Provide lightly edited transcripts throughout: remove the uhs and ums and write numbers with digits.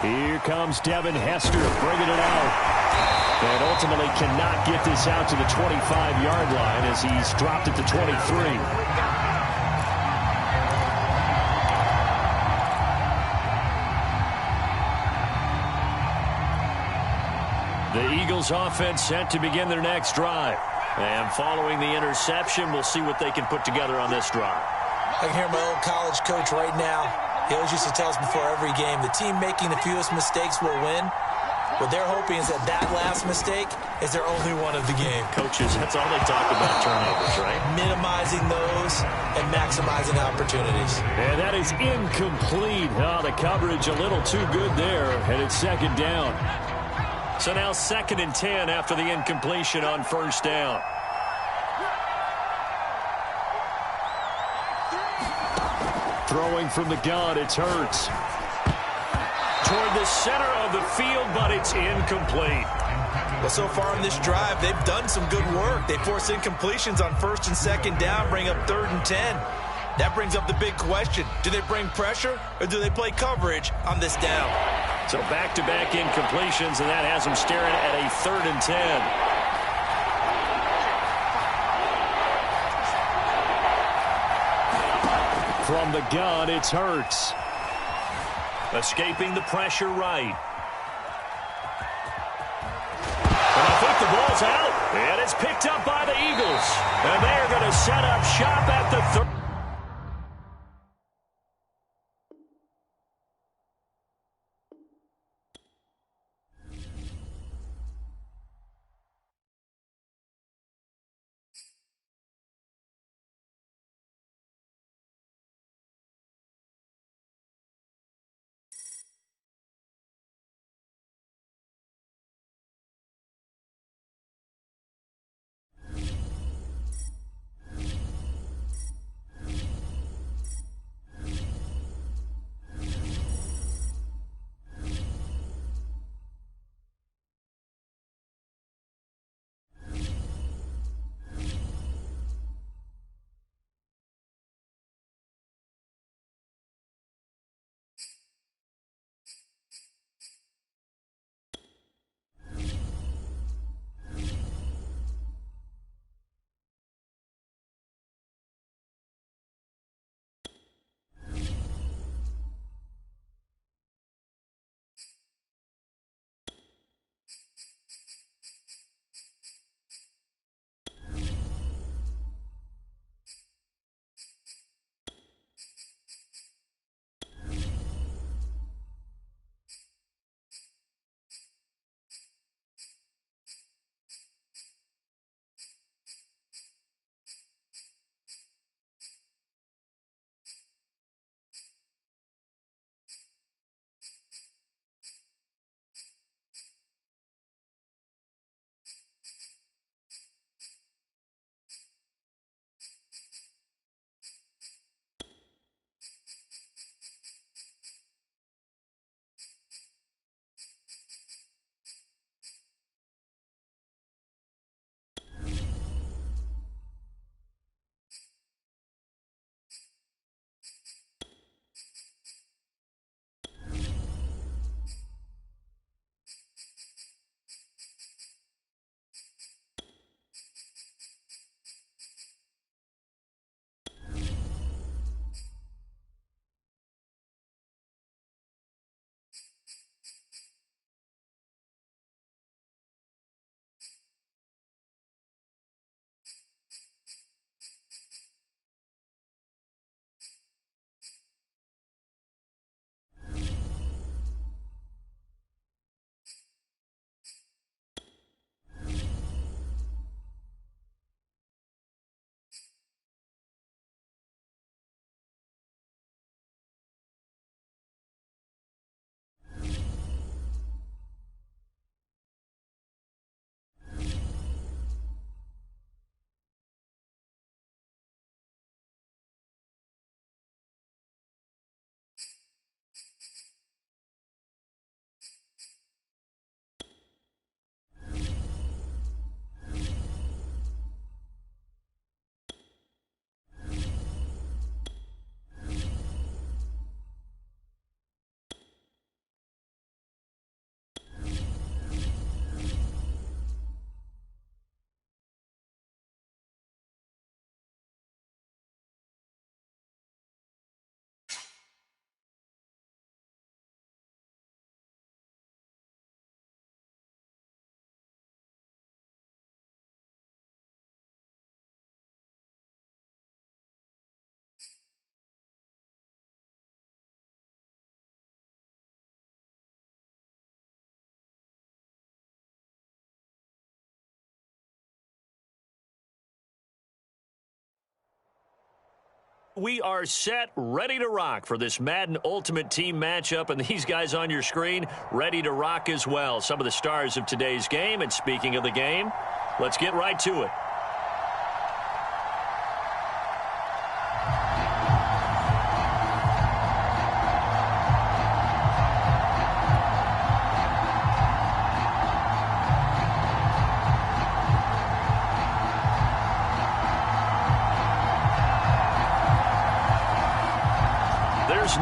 Here comes Devin Hester bringing it out. And ultimately cannot get this out to the 25-yard line as he's dropped it to 23. The Eagles offense set to begin their next drive. And following the interception, we'll see what they can put together on this drive. I can hear my old college coach right now. He always used to tell us before every game, the team making the fewest mistakes will win. What they're hoping is that last mistake is their only one of the game. Coaches, that's all they talk about, turnovers, right? Minimizing those and maximizing opportunities. And that is incomplete. Oh, the coverage a little too good there, and it's second down. So now 2nd and 10 after the incompletion on first down. Throwing from the gun, it's Hurts. Toward the center of the field, but it's incomplete. Well, so far in this drive, they've done some good work. They force incompletions on 1st and 2nd down, bring up 3rd and 10. That brings up the big question. Do they bring pressure or do they play coverage on this down? So back-to-back incompletions, and that has them staring at a 3rd and 10. From the gun, it's Hurts. Escaping the pressure right. And I think the ball's out. And it's picked up by the Eagles. And they're going to set up shop at the 3rd. We are set, ready to rock for this Madden Ultimate Team matchup, and these guys on your screen ready to rock as well. Some of the stars of today's game, and speaking of the game, let's get right to it.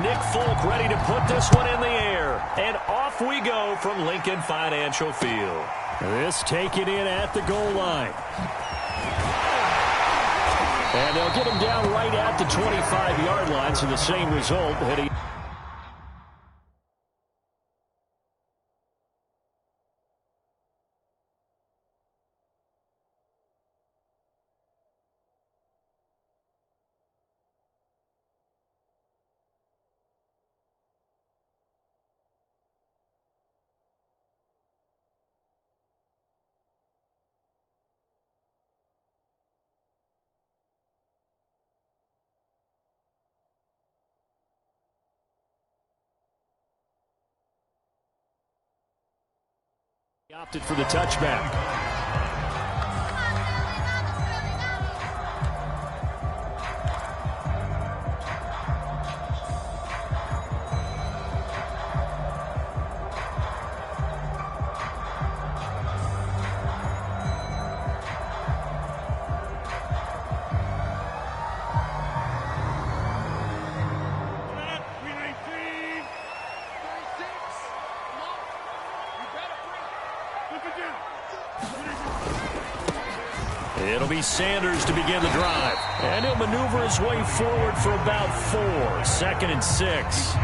Nick Folk ready to put this one in the air. And off we go from Lincoln Financial Field. This taken in at the goal line. And they'll get him down right at the 25-yard line, so the same result. Heading opted for the touchback. It'll be Sanders to begin the drive. And he'll maneuver his way forward for about 4. 2nd and 6.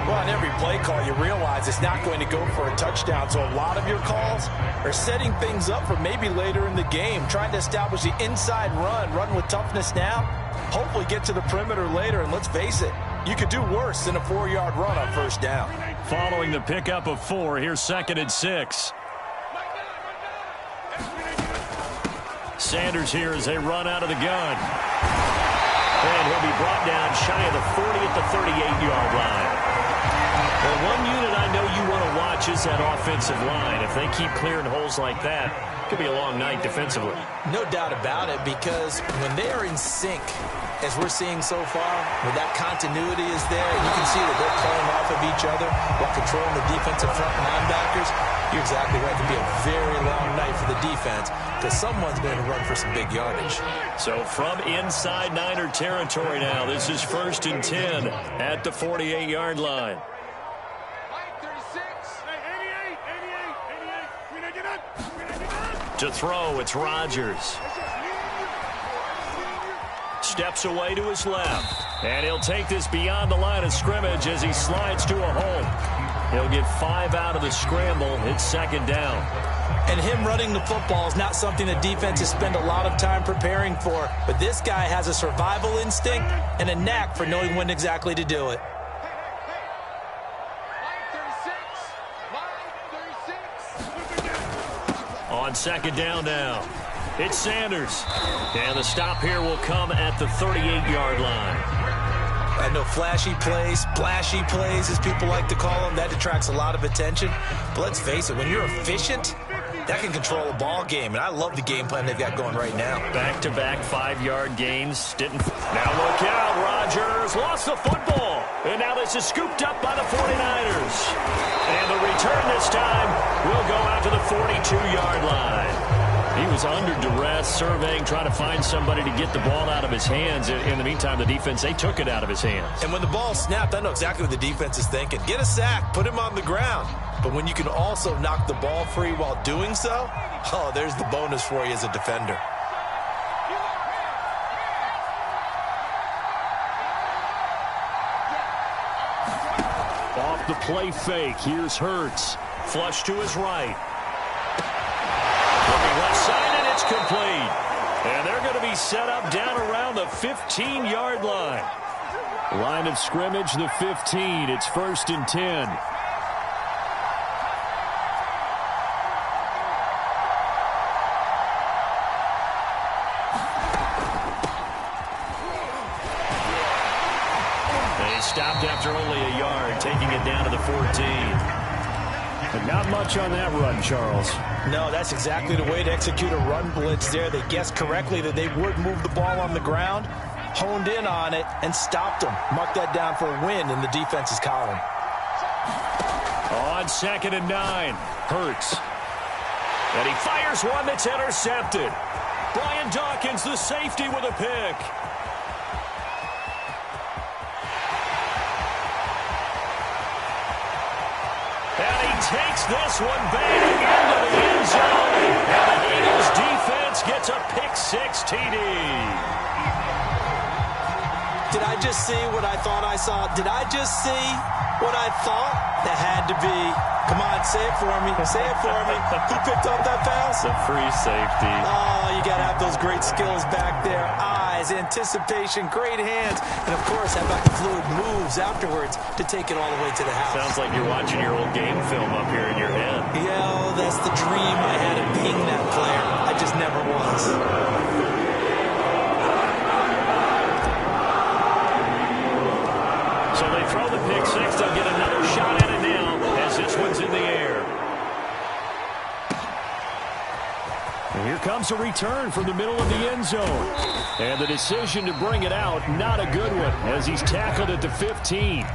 Well, on every play call, you realize it's not going to go for a touchdown. So a lot of your calls are setting things up for maybe later in the game, trying to establish the inside run with toughness now, hopefully get to the perimeter later. And let's face it, you could do worse than a 4-yard run on first down. Following the pickup of 4, here's 2nd and 6. Sanders here as they run out of the gun. And he'll be brought down shy of the 40 at the 38-yard line. Well, one unit I know you want to watch is that offensive line. If they keep clearing holes like that, it could be a long night defensively. No doubt about it, because when they are in sync, as we're seeing so far, where that continuity is there, you can see that they're playing off of each other while controlling the defensive front linebackers. You're exactly right. It could be a very long night for the defense because someone's going to run for some big yardage. So from inside Niner territory now, this is 1st and 10 at the 48-yard line. To throw, it's Rodgers. Steps away to his left. And he'll take this beyond the line of scrimmage as he slides to a hole. He'll get 5 out of the scramble. It's 2nd down. And him running the football is not something the defenses spend a lot of time preparing for. But this guy has a survival instinct and a knack for knowing when exactly to do it. On 2nd down now, it's Sanders. And the stop here will come at the 38-yard line. I know flashy plays, splashy plays, as people like to call them, that attracts a lot of attention. But let's face it, when you're efficient, that can control a ball game. And I love the game plan they've got going right now. Back-to-back 5-yard gains. Now look out, Rodgers lost the football. And now this is scooped up by the 49ers. And the return this time will go out to the 42-yard line. He was under duress, surveying, trying to find somebody to get the ball out of his hands. In the meantime, the defense, they took it out of his hands. And when the ball snapped, I know exactly what the defense is thinking. Get a sack, put him on the ground. But when you can also knock the ball free while doing so, oh, there's the bonus for you as a defender. Off the play fake, here's Hurts. Flush to his right. Left side, and it's complete. And they're going to be set up down around the 15-yard line. Line of scrimmage, the 15. It's 1st and 10. He stopped after only a yard, taking it down to the 14. But not much on that run, Charles. No, that's exactly the way to execute a run blitz there. They guessed correctly that they would move the ball on the ground, honed in on it, and stopped them. Mark that down for a win in the defense's column. On 2nd and 9, Hurts. And he fires one that's intercepted. Brian Dawkins, the safety, with a pick. And he takes this one back into the end zone. And the Eagles defense gets a pick-6 TD. Did I just see what I thought I saw? Did I just see what I thought? That had to be. Come on, say it for me. Say it for me. Who picked up that pass? The free safety. Oh, you got to have those great skills back there. Eyes, anticipation, great hands. And, of course, how about the fluid moves afterwards to take it all the way to the house? Sounds like you're watching your old game film up here in your head. Yeah, that's the dream I had of being that player. I just never was. So they throw the pick-6. They'll get another shot at it now as this one's in the air. And here comes a return from the middle of the end zone. And the decision to bring it out, not a good one, as he's tackled at the 15.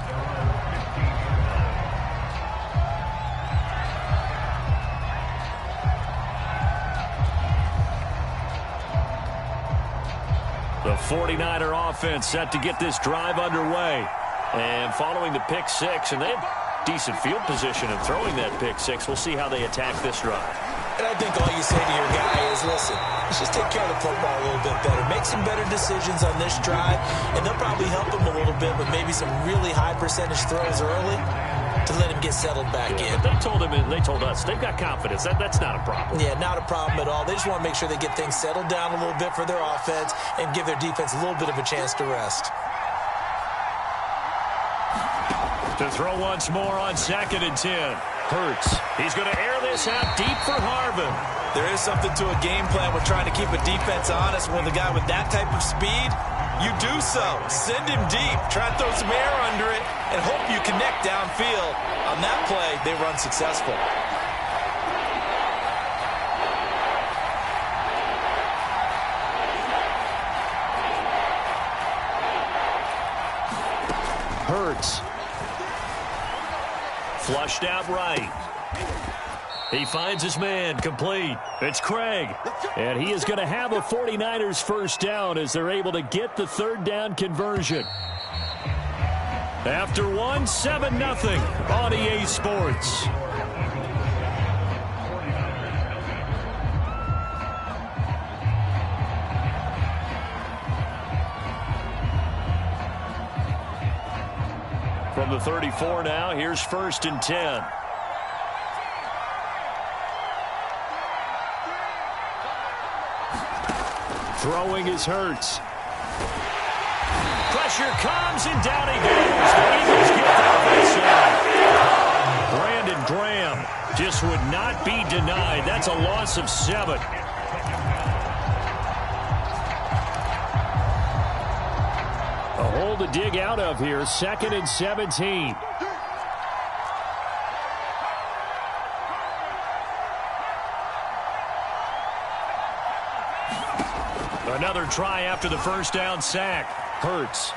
The 49er offense set to get this drive underway. And following the pick-6, and they have decent field position in throwing that pick-6. We'll see how they attack this drive. And I think all you say to your guy is, listen, let's just take care of the football a little bit better. Make some better decisions on this drive, and they'll probably help him a little bit with maybe some really high percentage throws early to let him get settled back in. But they told him, and they told us, they've got confidence. That's not a problem. Yeah, not a problem at all. They just want to make sure they get things settled down a little bit for their offense and give their defense a little bit of a chance to rest. To throw once more on 2nd and 10. Hurts. He's going to air this out deep for Harvin. There is something to a game plan with trying to keep a defense honest. With a guy with that type of speed, you do so. Send him deep. Try to throw some air under it and hope you connect downfield. On that play, they run successful. Hurts. Flushed out right. He finds his man, complete. It's Craig. And he is going to have a 49ers first down as they're able to get the 3rd down conversion. After one, 7-0 on EA Sports. From the 34 now, here's 1st and 10. Throwing is Hurts. Pressure comes, and down he goes. The Eagles get the offense. Brandon Graham just would not be denied. That's a loss of 7. A hole to dig out of here. 2nd and 17. Another try after the first down sack. Hurts.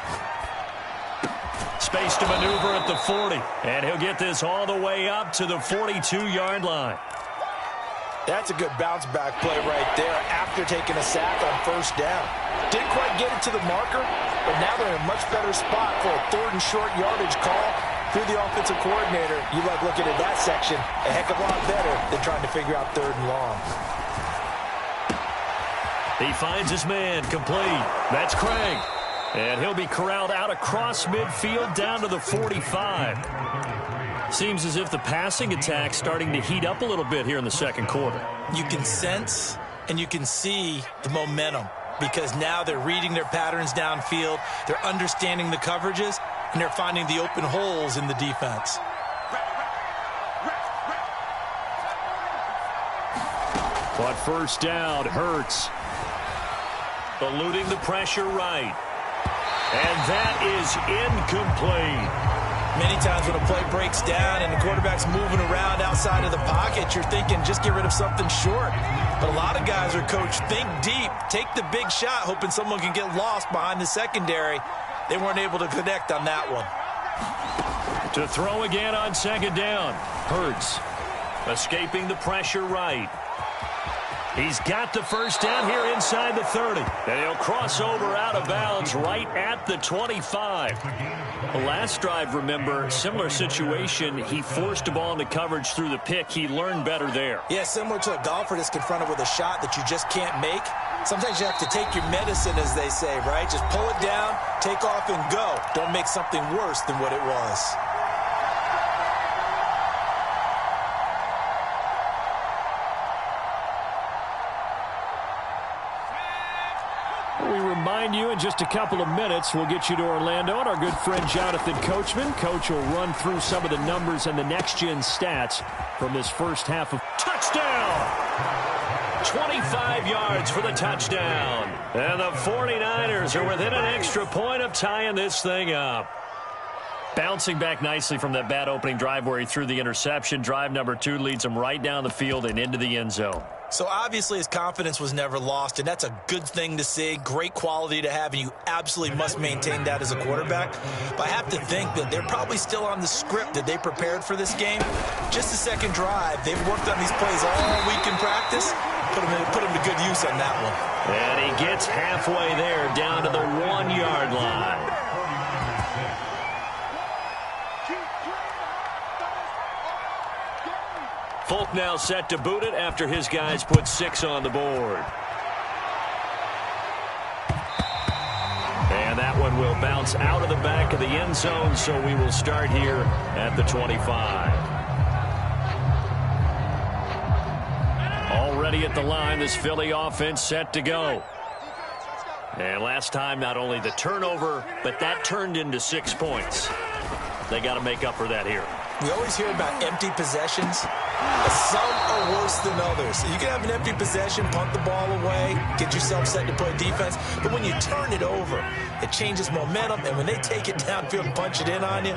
Space to maneuver at the 40. And he'll get this all the way up to the 42-yard line. That's a good bounce-back play right there after taking a sack on first down. Didn't quite get it to the marker, but now they're in a much better spot for a 3rd and short yardage call through the offensive coordinator. You like looking at that section a heck of a lot better than trying to figure out 3rd and long. He finds his man, complete. That's Craig. And he'll be corralled out across midfield down to the 45. Seems as if the passing attack's starting to heat up a little bit here in the second quarter. You can sense and you can see the momentum because now they're reading their patterns downfield, they're understanding the coverages, and they're finding the open holes in the defense. But first down, Hurts. Eluding the pressure right. And that is incomplete. Many times when a play breaks down and the quarterback's moving around outside of the pocket, you're thinking just get rid of something short. But a lot of guys are coached, think deep, take the big shot, hoping someone can get lost behind the secondary. They weren't able to connect on that one. To throw again on second down. Hurts escaping the pressure right. He's got the first down here inside the 30. And he'll cross over out of bounds right at the 25. The last drive, remember, similar situation. He forced a ball into coverage through the pick. He learned better there. Yeah, similar to a golfer that's confronted with a shot that you just can't make. Sometimes you have to take your medicine, as they say, right? Just pull it down, take off, and go. Don't make something worse than what it was. We remind you in just a couple of minutes, we'll get you to Orlando and our good friend Jonathan Coachman. Coach will run through some of the numbers and the next-gen stats from this first half of touchdown. 25 yards for the touchdown. And the 49ers are within an extra point of tying this thing up. Bouncing back nicely from that bad opening drive where he threw the interception. Drive number 2 leads him right down the field and into the end zone. So obviously his confidence was never lost, and that's a good thing to see, great quality to have, and you absolutely must maintain that as a quarterback. But I have to think that they're probably still on the script that they prepared for this game. Just the second drive, they've worked on these plays all week in practice. Put him to good use on that one. And he gets halfway there, down to the 1-yard line. Folk now set to boot it after his guys put 6 on the board. And that one will bounce out of the back of the end zone, so we will start here at the 25. Already at the line, this Philly offense set to go. And last time, not only the turnover, but that turned into 6 points. They got to make up for that here. We always hear about empty possessions. Some are worse than others. You can have an empty possession, punt the ball away, get yourself set to play defense. But when you turn it over, it changes momentum. And when they take it downfield and punch it in on you,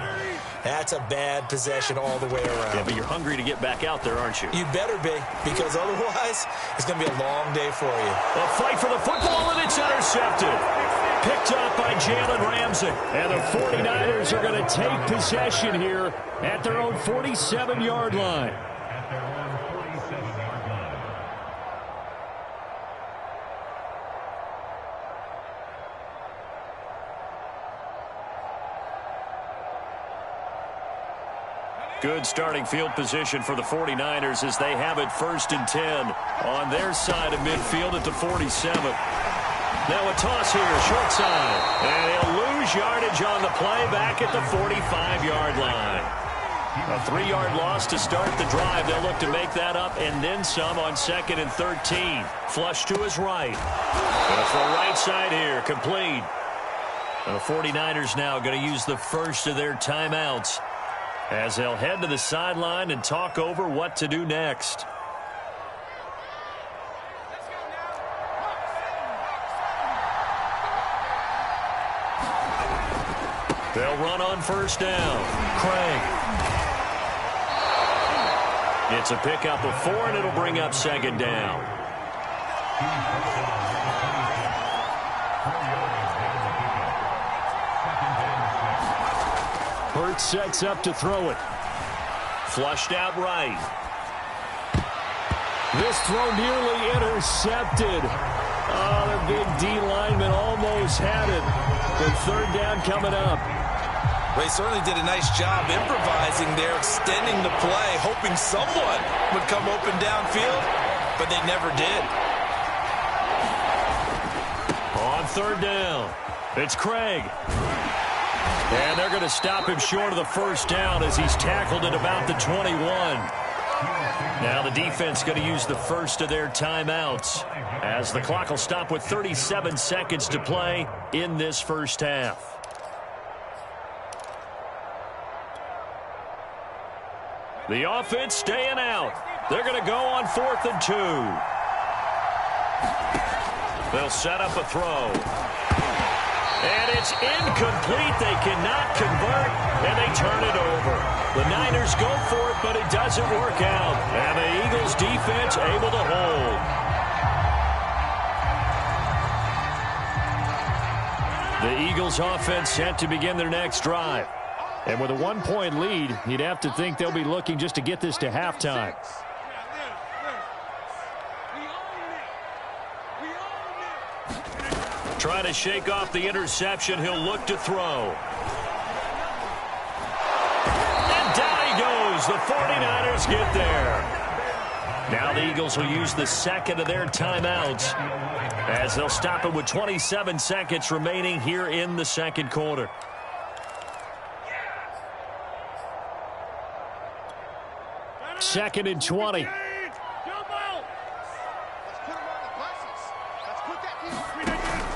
that's a bad possession all the way around. Yeah, but you're hungry to get back out there, aren't you? You better be, because otherwise it's going to be a long day for you. A fight for the football, and it's intercepted. Picked up by Jalen Ramsey. And the 49ers are going to take possession here at their own 47-yard line. Good starting field position for the 49ers as they have it 1st and 10 on their side of midfield at the 47. Now a toss here, short side. And he'll lose yardage on the play back at the 45-yard line. A 3-yard loss to start the drive. They'll look to make that up and then some on 2nd and 13. Flush to his right. Going for the right side here, complete. And the 49ers now going to use the first of their timeouts as they'll head to the sideline and talk over what to do next. They'll run on 1st down. Craig. It's a pickup of 4, and it'll bring up 2nd down. Hurts sets up to throw it. Flushed out right. This throw nearly intercepted. Oh, the big D lineman almost had it. But 3rd down coming up. They certainly did a nice job improvising there, extending the play, hoping someone would come open downfield, but they never did. On 3rd down, it's Craig. And they're going to stop him short of the 1st down as he's tackled at about the 21. Now the defense going to use the first of their timeouts as the clock will stop with 37 seconds to play in this first half. The offense staying out. They're going to go on 4th and 2. They'll set up a throw. And It's incomplete. They cannot convert, and they turn it over. The Niners go for it, but it doesn't work out. And the Eagles defense able to hold. The Eagles offense set to begin their next drive. And with a 1-point lead, you'd have to think they'll be looking just to get this to halftime. Trying to shake off the interception. He'll look to throw. And down he goes. The 49ers get there. Now the Eagles will use the second of their timeouts as they'll stop it with 27 seconds remaining here in the second quarter. Second and 20.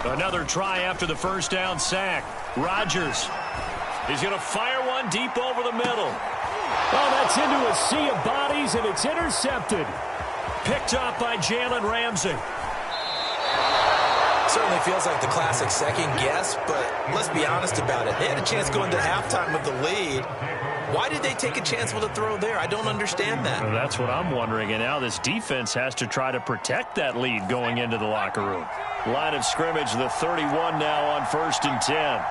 Another try after the first down sack. Rodgers is going to fire one deep over the middle. Oh, that's into a sea of bodies, and it's intercepted. Picked up by Jalen Ramsey. Certainly feels like the classic second guess, but let's be honest about it. They had a chance going to halftime with the lead. Why did they take a chance with a throw there? I don't understand that. Well, that's what I'm wondering. And now this defense has to try to protect that lead going into the locker room. Line of scrimmage, the 31 now on 1st and 10.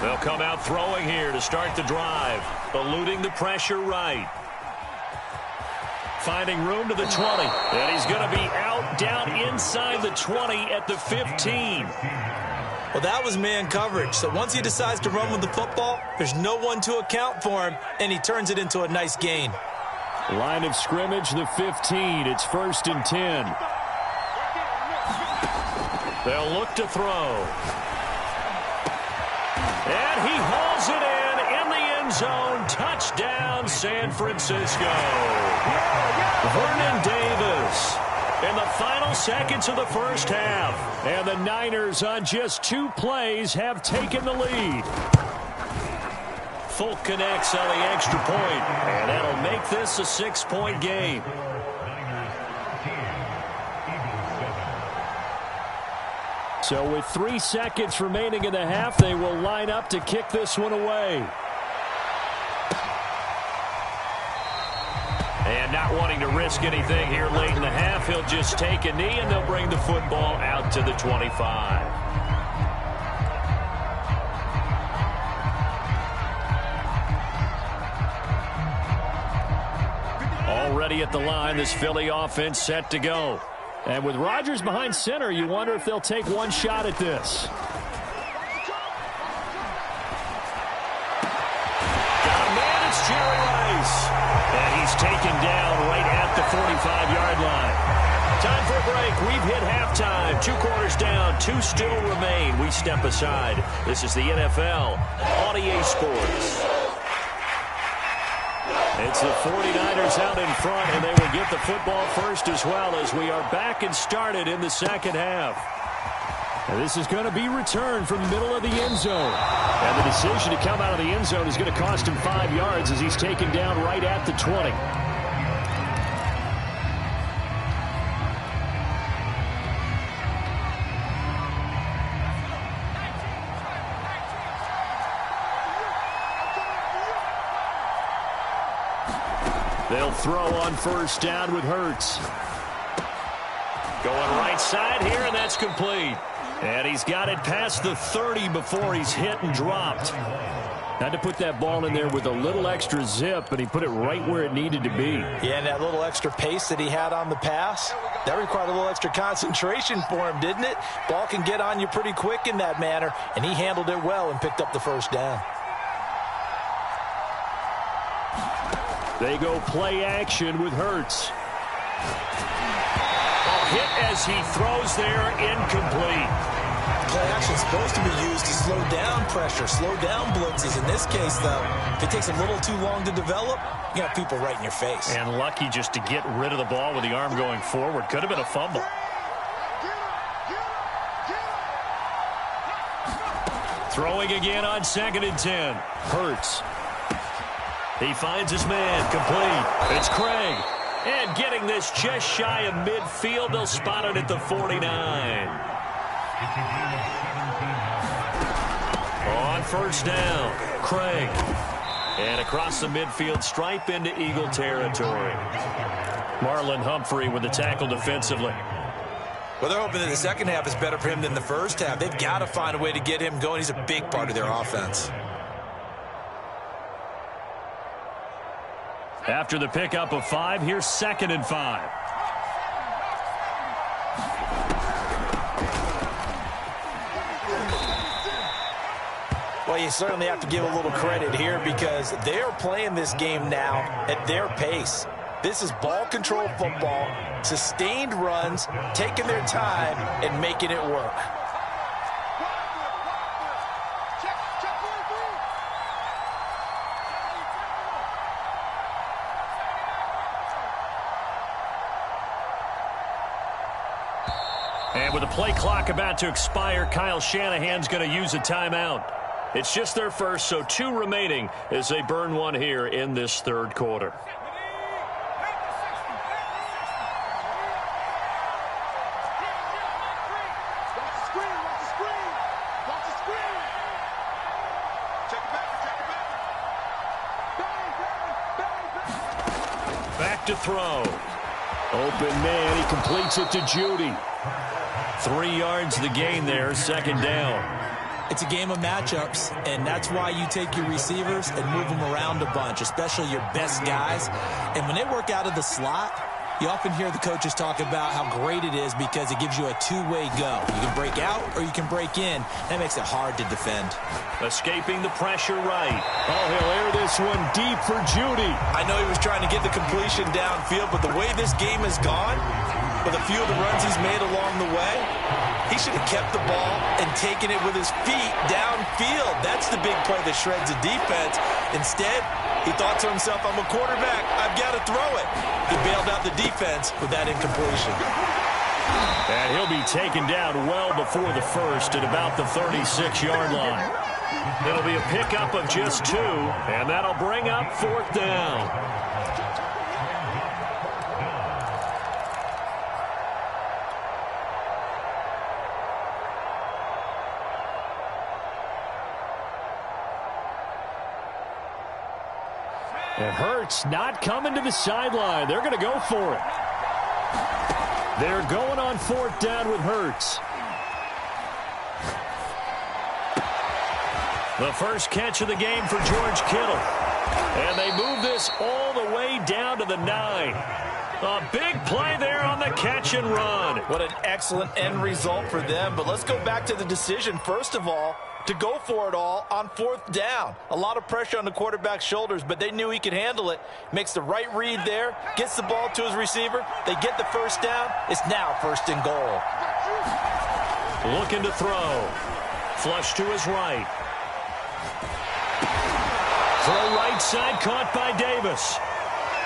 They'll come out throwing here to start the drive. Eluding the pressure right. Finding room to the 20. And he's going to be out down inside the 20 at the 15. Well, that was man coverage. So once he decides to run with the football, there's no one to account for him, and he turns it into a nice gain. Line of scrimmage, the 15. It's 1st and 10. They'll look to throw. And he hauls it in the end zone. Touchdown, San Francisco. Vernon Davis in the final seconds of the first half. And the Niners on just 2 plays have taken the lead. Folk connects on the extra point, and that'll make this a 6-point game. So with 3 seconds remaining in the half, they will line up to kick this one away. And not wanting to risk anything here late in the half, he'll just take a knee, and they'll bring the football out to the 25. Already at the line, this Philly offense set to go. And with Rodgers behind center, you wonder if they'll take one shot at this. Got a man, it's Jerry Rice. And he's taken down right at the 45-yard line. Time for a break. We've hit halftime. 2 quarters down, 2 still remain. We step aside. This is the NFL on EA Sports. It's the 49ers out in front, and they will get the football first as well as we are back and started in the second half. And this is going to be returned from the middle of the end zone. And the decision to come out of the end zone is going to cost him 5 yards as he's taken down right at the 20. They'll throw on first down with Hurts. Going right side here, and that's complete. And he's got it past the 30 before he's hit and dropped. Had to put that ball in there with a little extra zip, but he put it right where it needed to be. Yeah, and that little extra pace that he had on the pass, that required a little extra concentration for him, didn't it? Ball can get on you pretty quick in that manner, and he handled it well and picked up the first down. They go play action with Hurts. Hit as he throws there, incomplete. Play action is supposed to be used to slow down pressure, slow down blitzes. In this case, though, if it takes a little too long to develop, you got people right in your face. And lucky just to get rid of the ball with the arm going forward. Could have been a fumble. Throwing again on 2nd and 10. Hurts. He finds his man, complete. It's Craig. And getting this just shy of midfield, they'll spot it at the 49. On first down, Craig. And across the midfield stripe into Eagle territory. Marlon Humphrey with the tackle defensively. Well, they're hoping that the second half is better for him than the first half. They've got to find a way to get him going. He's a big part of their offense. After the pickup of 5, here's 2nd and 5. Well, you certainly have to give a little credit here because they're playing this game now at their pace. This is ball control football, sustained runs, taking their time and making it work. And with the play clock about to expire, Kyle Shanahan's going to use a timeout. It's just their first, so 2 remaining as they burn one here in this third quarter. Back to throw. Open man, he completes it to Judy. 3 yards the gain there, 2nd down. It's a game of matchups, and that's why you take your receivers and move them around a bunch, especially your best guys. And when they work out of the slot, you often hear the coaches talk about how great it is because it gives you a two-way go. You can break out or you can break in. That makes it hard to defend. Escaping the pressure right. Oh, he'll air this one deep for Judy. I know he was trying to get the completion downfield, but the way this game has gone, with a few of the runs he's made along the way, he should have kept the ball and taken it with his feet downfield. That's the big play that shreds the defense. Instead, he thought to himself, I'm a quarterback, I've got to throw it. He bailed out the defense with that incompletion. And he'll be taken down well before the first at about the 36-yard line. It'll be a pickup of just 2, and that'll bring up 4th down. And Hurts not coming to the sideline. They're going to go for it. They're going on 4th down with Hurts. The first catch of the game for George Kittle. And they move this all the way down to the 9. A big play there on the catch and run. What an excellent end result for them. But let's go back to the decision, first of all, to go for it all on 4th down. A lot of pressure on the quarterback's shoulders, but they knew he could handle it. Makes the right read there, gets the ball to his receiver. They get the first down. It's now 1st and goal. Looking to throw. Flush to his right. Throw right side, caught by Davis.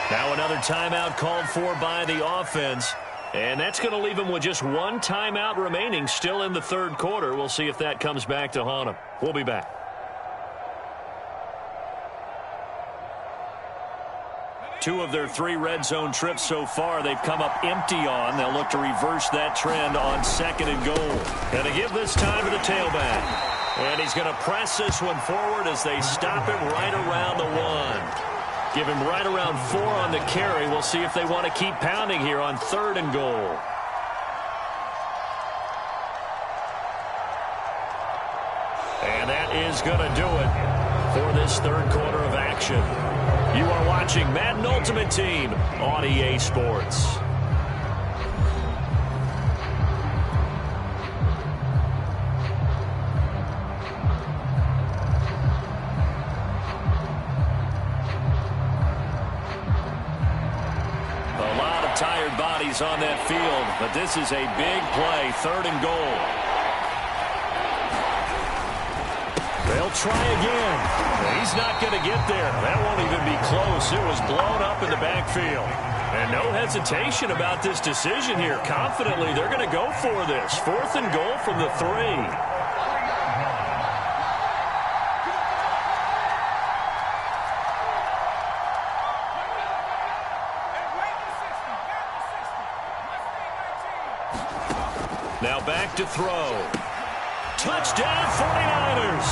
Now another timeout called for by the offense. And that's going to leave him with just 1 timeout remaining still in the third quarter. We'll see if that comes back to haunt him. We'll be back. Two of their 3 red zone trips so far, they've come up empty on. They'll look to reverse that trend on 2nd and goal. And to give this time to the tailback. And he's going to press this one forward as they stop him right around the 1. Give him right around 4 on the carry. We'll see if they want to keep pounding here on 3rd and goal. And that is going to do it for this third quarter of action. You are watching Madden Ultimate Team on EA Sports. Tired bodies on that field, but this is a big play, 3rd and goal. They'll try again. He's not going to get there. That won't even be close. It was blown up in the backfield. And no hesitation about this decision here. Confidently, they're going to go for this. 4th and goal from the 3. Now back to throw. Touchdown 49ers.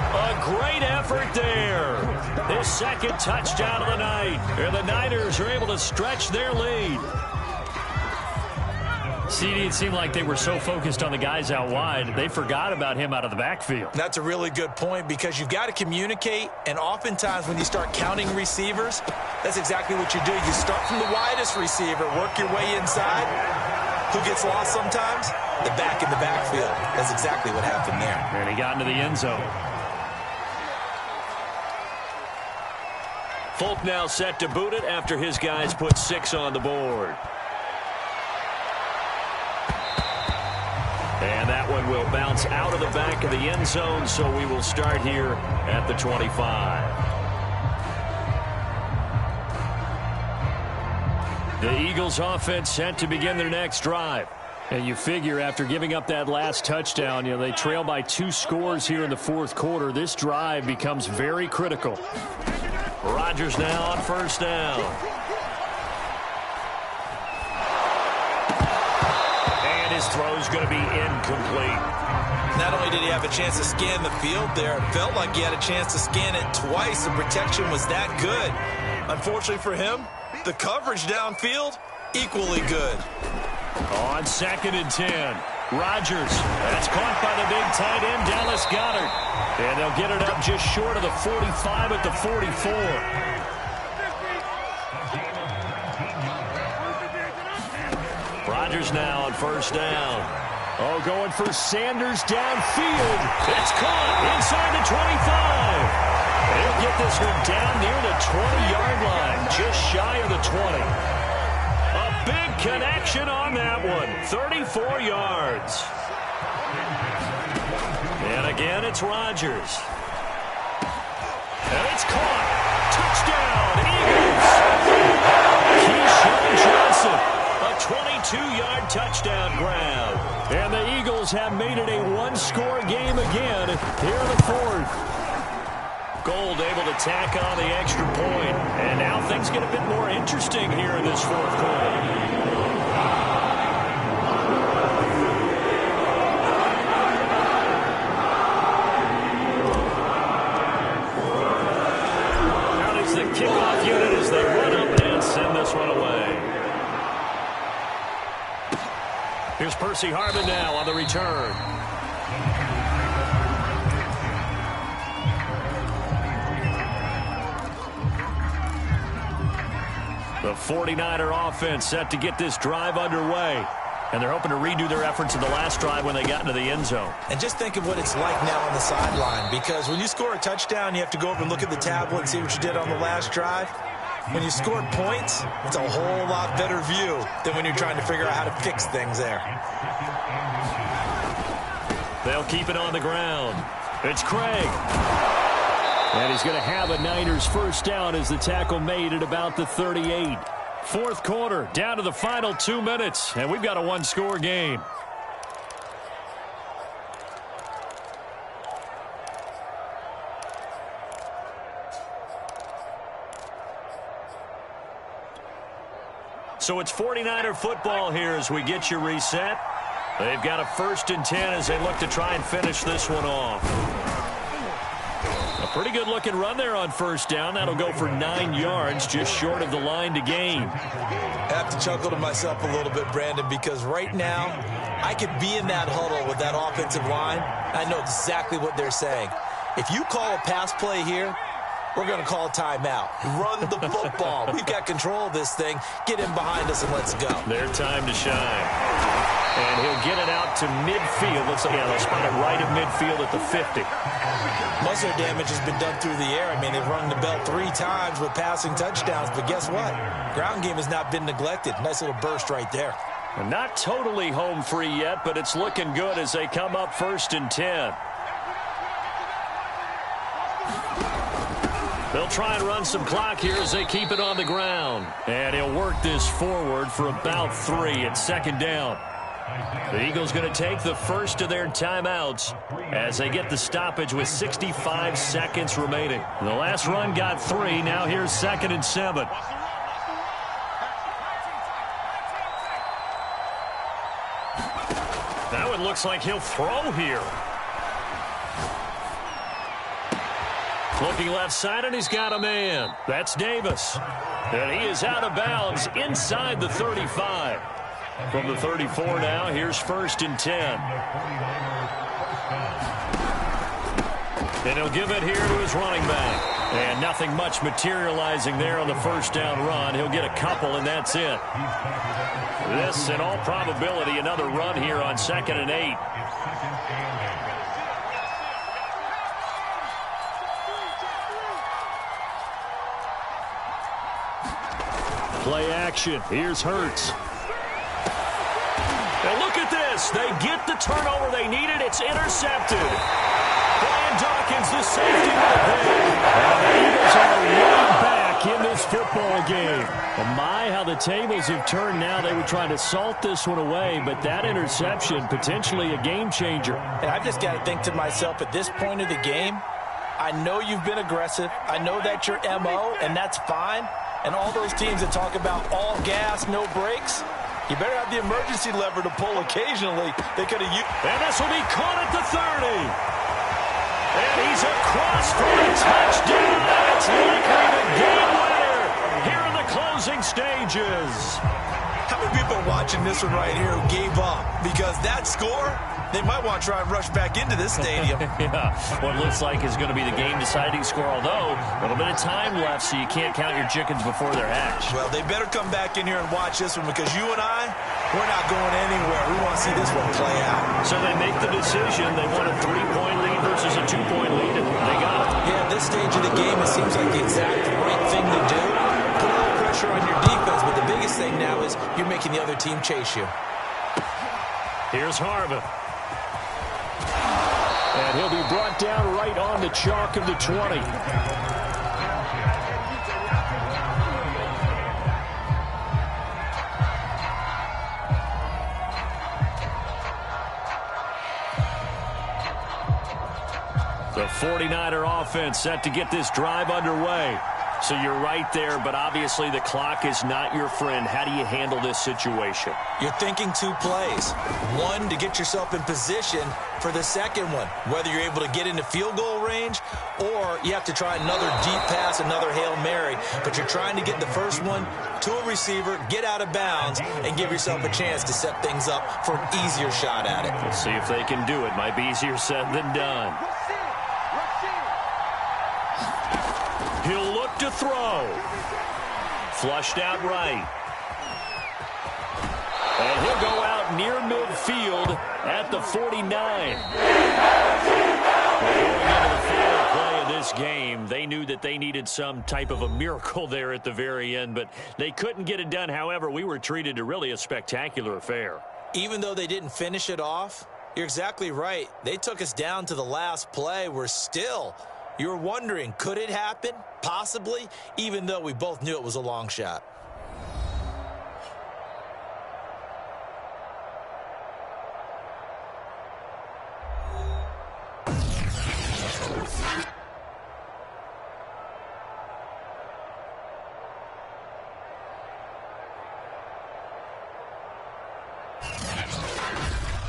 A great effort there. His second touchdown of the night. And the Niners are able to stretch their lead. CD, it seemed like they were so focused on the guys out wide, they forgot about him out of the backfield. That's a really good point because you've got to communicate, and oftentimes when you start counting receivers, that's exactly what you do. You start from the widest receiver, work your way inside. Who gets lost sometimes? The back in the backfield. That's exactly what happened there. And he got into the end zone. Folk now set to boot it after his guys put 6 on the board. And that one will bounce out of the back of the end zone, so we will start here at the 25. The Eagles offense set to begin their next drive. And you figure after giving up that last touchdown, they trail by 2 scores here in the fourth quarter. This drive becomes very critical. Rodgers now on first down. And his throw's going to be incomplete. Not only did he have a chance to scan the field there, it felt like he had a chance to scan it twice. The protection was that good. Unfortunately for him, the coverage downfield, equally good. On 2nd and 10. Rodgers. That's caught by the big tight end, Dallas Goedert. And they'll get it up just short of the 45 at the 44. Rodgers now on first down. Oh, going for Sanders downfield. It's caught inside the 25. They'll get this one down near the 20-yard line, just shy of the 20. A big connection on that one, 34 yards. And again, it's Rodgers. And it's caught. Touchdown, Eagles. Keyshawn Johnson, a 22-yard touchdown grab. And the Eagles have made it a one-score game again here in the fourth. Gold able to tack on the extra point. And now things get a bit more interesting here in this fourth quarter. The kickoff unit as they run up and send this one away. Here's Percy Harvin now on the return. The 49er offense set to get this drive underway. And they're hoping to redo their efforts in the last drive when they got into the end zone. And just think of what it's like now on the sideline, because when you score a touchdown, you have to go over and look at the tablet and see what you did on the last drive. When you scored points, it's a whole lot better view than when you're trying to figure out how to fix things there. They'll keep it on the ground. It's Craig. And he's going to have a Niners first down as the tackle made at about the 38. Fourth quarter, down to the final 2 minutes, and we've got a one-score game. So it's 49er football here as we get you reset. They've got a 1st and 10 as they look to try and finish this one off. A pretty good-looking run there on first down. That'll go for 9 yards, just short of the line to gain. I have to chuckle to myself a little bit, Brandon, because right now I could be in that huddle with that offensive line. I know exactly what they're saying. If you call a pass play here, we're going to call a timeout. Run the football. We've got control of this thing. Get in behind us and let's go. Their time to shine. And he'll get it out to midfield. Looks like they'll spot it right at midfield at the 50. Most of their damage has been done through the air. I mean, they've rung the bell 3 times with passing touchdowns. But guess what? Ground game has not been neglected. Nice little burst right there. And not totally home free yet, but it's looking good as they come up 1st and 10. They'll try and run some clock here as they keep it on the ground. And he'll work this forward for about 3 at 2nd down. The Eagles going to take the first of their timeouts as they get the stoppage with 65 seconds remaining. The last run got 3. Now here's 2nd and 7. Now it looks like he'll throw here. Looking left side, and he's got a man. That's Davis. And he is out of bounds inside the 35. From the 34 now, here's 1st and 10. And he'll give it here to his running back. And nothing much materializing there on the first down run. He'll get a couple, and that's it. This, in all probability, another run here on 2nd and 8. Play action. Here's Hurts. And look at this. They get the turnover they needed. It's intercepted. Brian Dawkins, the safety right there. And the Eagles are right back in this football game. And my, how the tables have turned now. They were trying to salt this one away, but that interception, potentially a game changer. And I've just got to think to myself, at this point of the game, I know you've been aggressive. I know that's your MO, and that's fine. And all those teams that talk about all gas, no brakes, you better have the emergency lever to pull occasionally. They could have used. And this will be caught at the 30. And he's across for a touchdown. It's likely the game winner here in the closing stages. How many people are watching this one right here who gave up? Because that score, they might want to try and rush back into this stadium. Yeah, what looks like is going to be the game-deciding score, although a little bit of time left, so you can't count your chickens before they're hatched. Well, they better come back in here and watch this one, because you and I, we're not going anywhere. We want to see this one play out. So they make the decision. They want a 3-point lead versus a 2-point lead, and they got it. Yeah, at this stage of the game, it seems like the exact right thing to do. Put a little pressure on your defense, but the biggest thing now is you're making the other team chase you. Here's Harvin. And he'll be brought down right on the chalk of the 20. The 49er offense set to get this drive underway. So you're right there, but obviously the clock is not your friend. How do you handle this situation? You're thinking 2 plays. One, to get yourself in position for the second one, whether you're able to get into field goal range or you have to try another deep pass, another Hail Mary. But you're trying to get the first one to a receiver, get out of bounds, and give yourself a chance to set things up for an easier shot at it. Let's see if they can do it. Might be easier said than done. He'll look to throw. Flushed out right. And he'll go out near midfield at the 49. Going into the final play of this game, they knew that they needed some type of a miracle there at the very end, but they couldn't get it done. However, we were treated to really a spectacular affair. Even though they didn't finish it off, you're exactly right. They took us down to the last play. We're still... You were wondering, could it happen? Possibly, even though we both knew it was a long shot.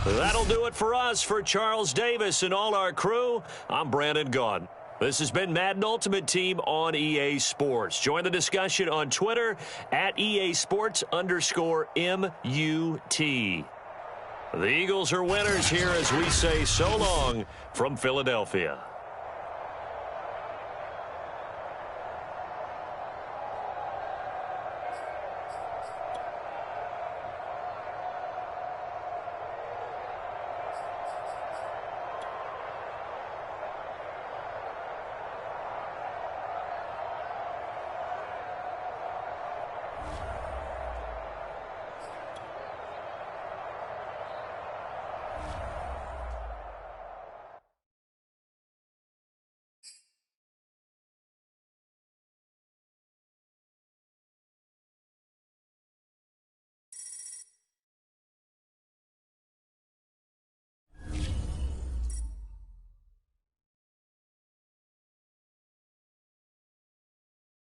That'll do it for us. For Charles Davis and all our crew, I'm Brandon Gaudin. This has been Madden Ultimate Team on EA Sports. Join the discussion on Twitter at EA Sports_MUT. The Eagles are winners here as we say so long from Philadelphia.